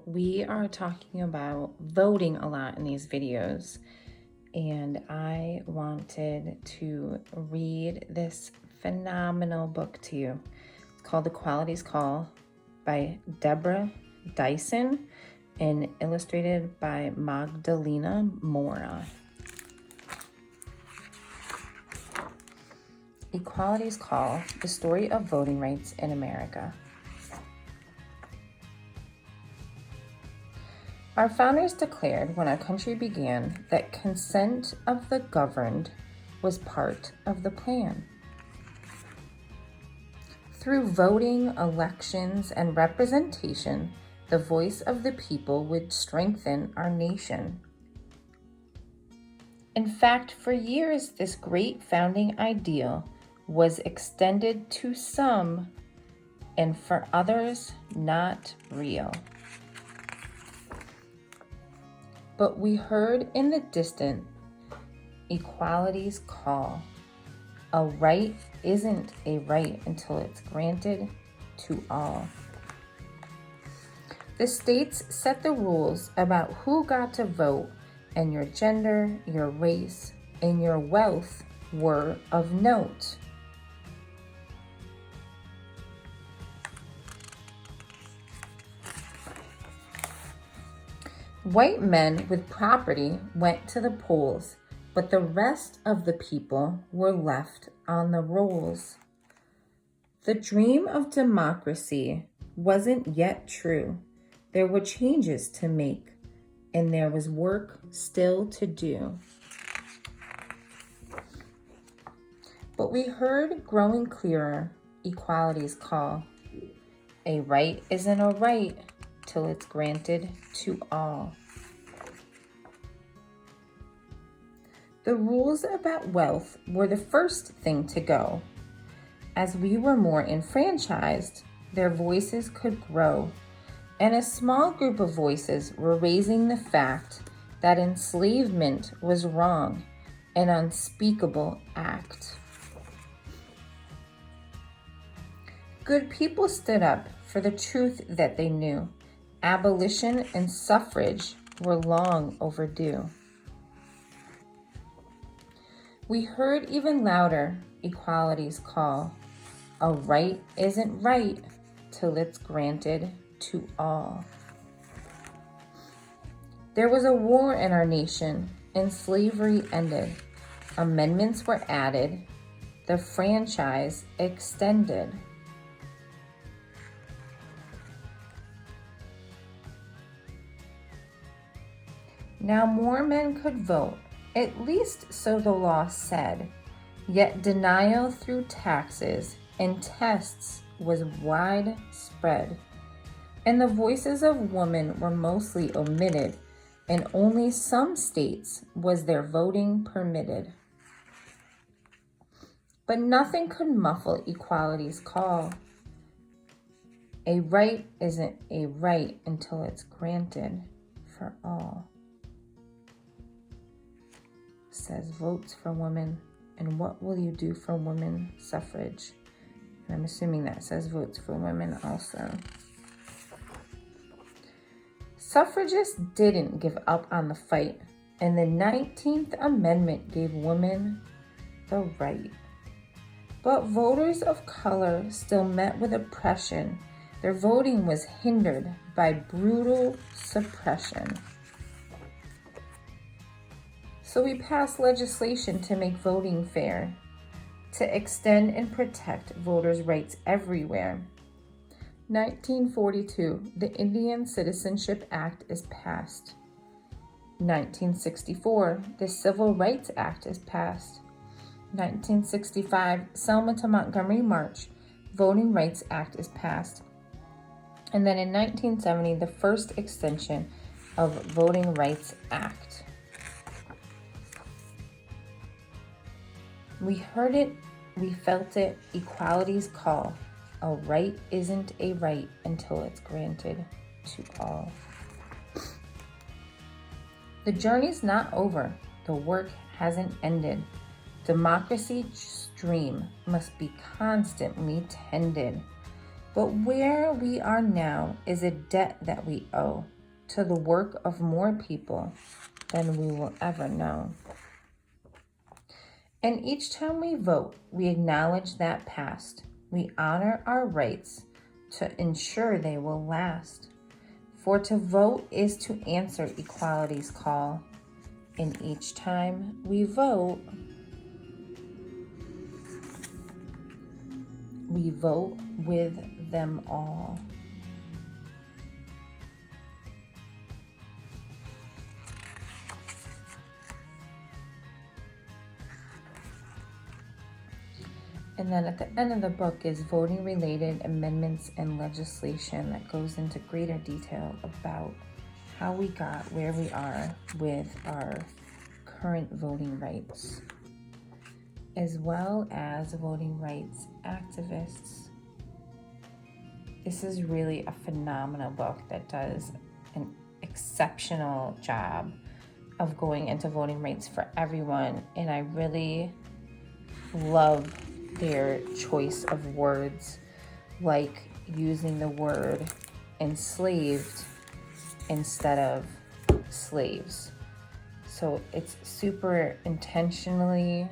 So we are talking about voting a lot in these videos, and I wanted to read this phenomenal book to you. It's called Equality's Call by Deborah Diesen and illustrated by Magdalena Mora. Equality's Call, the story of voting rights in America. Our founders declared when our country began that consent of the governed was part of the plan. Through voting, elections, and representation, the voice of the people would strengthen our nation. In fact, for years, this great founding ideal was extended to some, and for others, not real. But we heard in the distant equality's call. A right isn't a right until it's granted to all. The states set the rules about who got to vote, and your gender, your race, and your wealth were of note. White men with property went to the polls, but the rest of the people were left on the rolls. The dream of democracy wasn't yet true. There were changes to make, and there was work still to do. But we heard growing clearer equality's call. A right isn't a right till it's granted to all. The rules about wealth were the first thing to go. As we were more enfranchised, their voices could grow, and a small group of voices were raising the fact that enslavement was wrong, an unspeakable act. Good people stood up for the truth that they knew. Abolition and suffrage were long overdue. We heard even louder equality's call. A right isn't right till it's granted to all. There was a war in our nation, and slavery ended. Amendments were added. The franchise extended. Now more men could vote, at least so the law said, yet denial through taxes and tests was widespread, and the voices of women were mostly omitted, and only some states was their voting permitted. But nothing could muffle equality's call. A right isn't a right until it's granted for all. Says votes for women, and what will you do for women suffrage? And I'm assuming that says votes for women also. Suffragists didn't give up on the fight, and the 19th Amendment gave women the right. But voters of color still met with oppression. Their voting was hindered by brutal suppression. So we passed legislation to make voting fair, to extend and protect voters' rights everywhere. 1942, the Indian Citizenship Act is passed. 1964, the Civil Rights Act is passed. 1965, Selma to Montgomery March, Voting Rights Act is passed. And then in 1970, the first extension of Voting Rights Act. We heard it, we felt it, equality's call. A right isn't a right until it's granted to all. The journey's not over. The work hasn't ended. Democracy's stream must be constantly tended. But where we are now is a debt that we owe to the work of more people than we will ever know. And each time we vote, we acknowledge that past. We honor our rights to ensure they will last. For to vote is to answer equality's call. And each time we vote with them all. And then at the end of the book is voting related amendments and legislation that goes into greater detail about how we got where we are with our current voting rights, as well as voting rights activists. This is really a phenomenal book that does an exceptional job of going into voting rights for everyone. And I really love their choice of words, like using the word enslaved instead of slaves. So it's super intentionally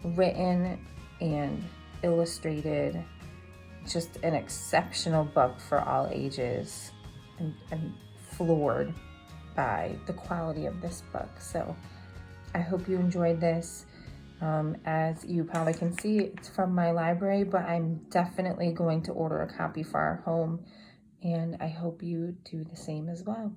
written and illustrated. Just an exceptional book for all ages, and I'm floored by the quality of this book. So I hope you enjoyed this. As you probably can see, it's from my library, but I'm definitely going to order a copy for our home, and I hope you do the same as well.